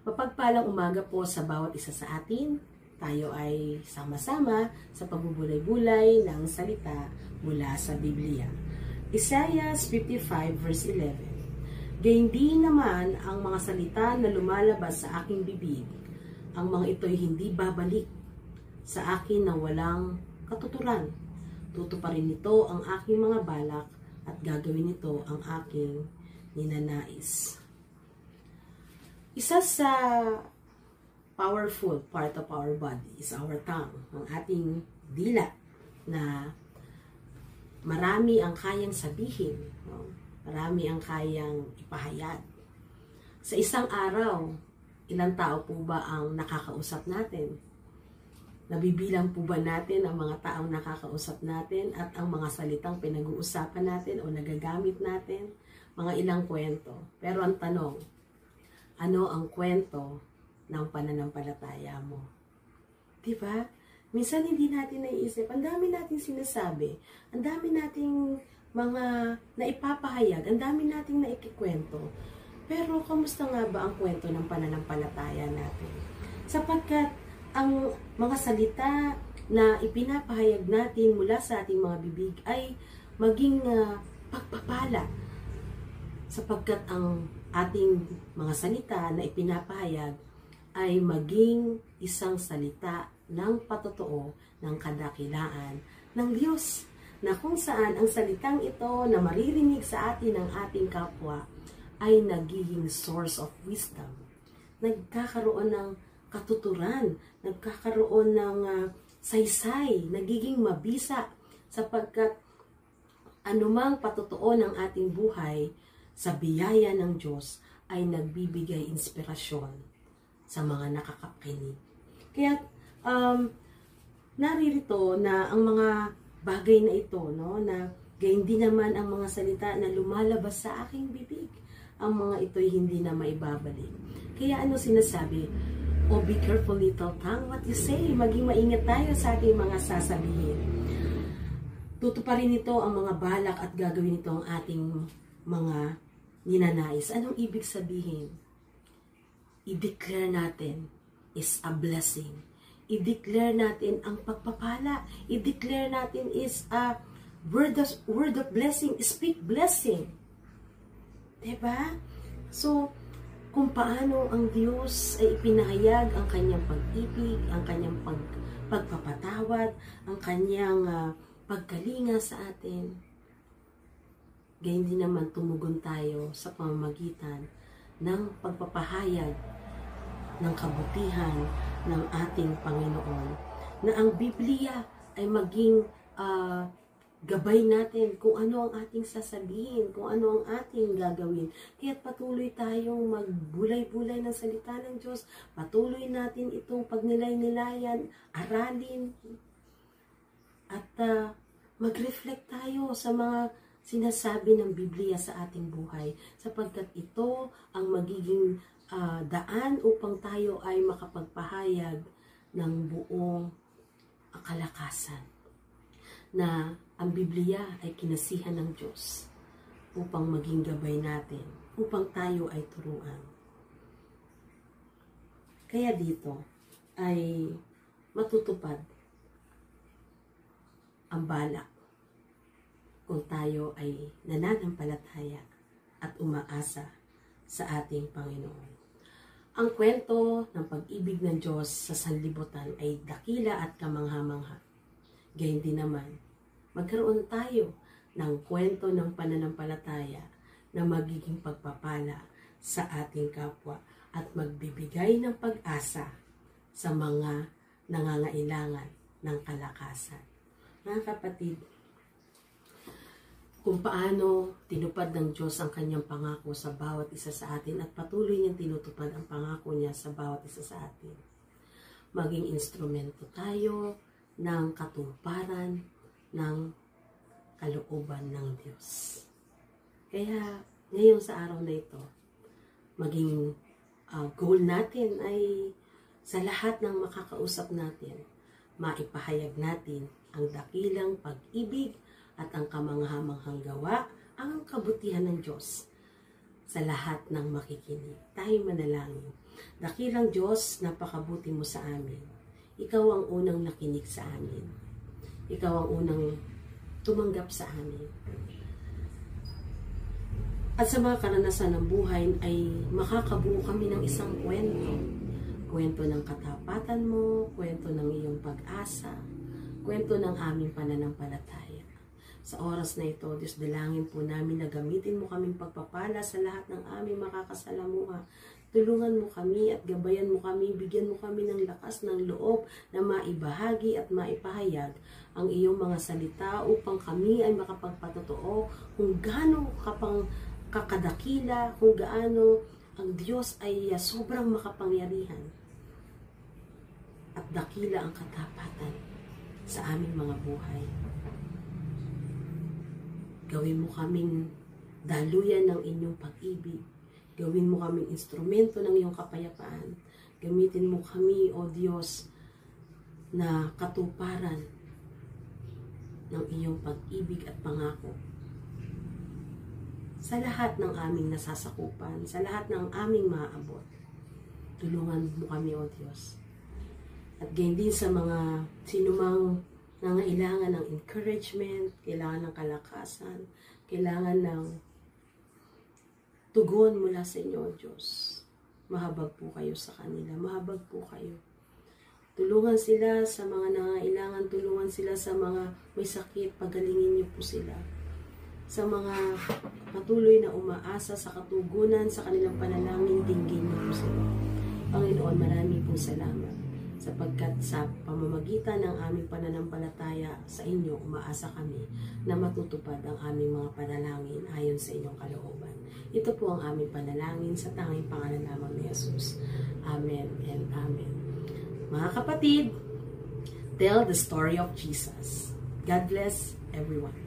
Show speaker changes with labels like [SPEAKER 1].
[SPEAKER 1] Mapagpalang umaga po sa bawat isa sa atin. Tayo ay sama-sama sa pagbubulay-bulay ng salita mula sa Biblia. Isaiah 55 verse 11. Gayundin naman ang mga salita na lumalabas sa aking bibig. Ang mga ito'y hindi babalik sa akin na walang katuturan. Tutuparin nito ang aking mga balak at gagawin nito ang aking ninanais. Isa sa powerful part of our body is our tongue, ang ating dila na marami ang kayang sabihin, no? Marami ang kayang ipahayag. Sa isang araw, ilang tao po ba ang nakakausap natin? Nabibilang po ba natin ang mga taong nakakausap natin at ang mga salitang pinag-uusapan natin o nagagamit natin? Mga ilang kwento. Pero ang tanong, ano ang kwento ng pananampalataya mo? Diba? Minsan hindi natin naiisip, ang dami nating sinasabi, ang dami nating mga naipapahayag, ang dami nating naikikwento. Pero kamusta nga ba ang kwento ng pananampalataya natin? Sapagkat ang mga salita na ipinapahayag natin mula sa ating mga bibig ay maging pagpapala. Sapagkat ang ating mga salita na ipinapahayag ay maging isang salita ng patotoo ng kadakilaan ng Diyos, na kung saan ang salitang ito na maririnig sa atin ng ating kapwa ay nagiging source of wisdom. Nagkakaroon ng katuturan, nagkakaroon ng saysay, nagiging mabisa, sapagkat anumang patotoo ng ating buhay sa biyaya ng Diyos ay nagbibigay inspirasyon sa mga nakakakinig. Kaya naririto na ang mga bagay na ito, no, na gayon din naman ang mga salita na lumalabas sa aking bibig, ang mga ito'y hindi na maibabalik. Kaya ano sinasabi? Oh, be careful little tongue, what you say. Maging maingat tayo sa ating mga sasabihin. Tutuparin nito ang mga balak at gagawin nito ang ating mga ninanais. Anong ibig sabihin? I-declare natin is a blessing. I-declare natin ang pagpapala. I-declare natin is a word of blessing. Speak blessing. Diba? So, kung paano ang Diyos ay ipinahayag ang kanyang pag-ibig, ang kanyang pagpapatawad, ang kanyang pagkalinga sa atin, gayon din naman tumugon tayo sa pamamagitan ng pagpapahayag ng kabutihan ng ating Panginoon, na ang Biblia ay maging gabay natin kung ano ang ating sasabihin, kung ano ang ating gagawin. Kaya't patuloy tayong magbulay-bulay ng salita ng Diyos, patuloy natin itong pagnilay-nilayan, aralin, at mag-reflect tayo sa mga sinasabi ng Biblia sa ating buhay, sapagkat ito ang magiging daan upang tayo ay makapagpahayag ng buong kalakasan, na ang Biblia ay kinasihan ng Diyos upang maging gabay natin, upang tayo ay turuan. Kaya dito ay matutupad ang balak kung tayo ay nananampalataya at umaasa sa ating Panginoon. Ang kwento ng pag-ibig ng Diyos sa sanlibutan ay dakila at kamangha-mangha. Gayun din naman, magkaroon tayo ng kwento ng pananampalataya na magiging pagpapala sa ating kapwa at magbibigay ng pag-asa sa mga nangangailangan ng kalakasan. Mga kapatid, kung paano tinupad ng Diyos ang kanyang pangako sa bawat isa sa atin at patuloy niyang tinutupad ang pangako niya sa bawat isa sa atin. Maging instrumento tayo ng katuparan ng kalooban ng Diyos. Kaya ngayon sa araw na ito, maging goal natin ay sa lahat ng makakausap natin, maipahayag natin ang dakilang pag-ibig at ang kamangha-manghang gawa, ang kabutihan ng Diyos sa lahat ng makikinig. Tayo manalangin. Dakilang Diyos, napakabuti mo sa amin. Ikaw ang unang nakinig sa amin. Ikaw ang unang tumanggap sa amin. At sa mga karanasan ng buhay ay makakabuo kami ng isang kwento. Kwento ng katapatan mo, kwento ng iyong pag-asa, kwento ng aming pananampalataya. Sa oras na ito, Diyos, dalangin po namin na gamitin mo kaming pagpapala sa lahat ng aming makakasalamuha. Tulungan mo kami at gabayan mo kami, bigyan mo kami ng lakas ng loob na maibahagi at maipahayag ang iyong mga salita upang kami ay makapagpatotoo kung gaano kapang kakadakila, kung gaano ang Diyos ay sobrang makapangyarihan at dakila ang katapatan sa aming mga buhay. Gawin mo kaming daluyan ng inyong pag-ibig. Gawin mo kaming instrumento ng iyong kapayapaan. Gamitin mo kami, O Diyos, na katuparan ng iyong pag-ibig at pangako sa lahat ng aming nasasakupan, sa lahat ng aming maaabot. Tulungan mo kami, O Diyos. At gayon din sa mga sinumang nangailangan ng encouragement, kailangan ng kalakasan, kailangan ng tugon mula sa inyo, O Diyos. Mahabag po kayo sa kanila. Mahabag po kayo. Tulungan sila sa mga nangailangan. Tulungan sila sa mga may sakit. Pagalingin niyo po sila. Sa mga patuloy na umaasa sa katugunan sa kanilang panalangin, dinggin niyo po sila. Panginoon, marami pong salamat. Sapagkat sa pamamagitan ng aming pananampalataya sa inyo, umaasa kami na matutupad ang aming mga panalangin ayon sa inyong kalooban. Ito po ang aming panalangin sa tanging pangalan lamang ni Jesus. Amen and Amen. Mga kapatid, tell the story of Jesus. God bless everyone.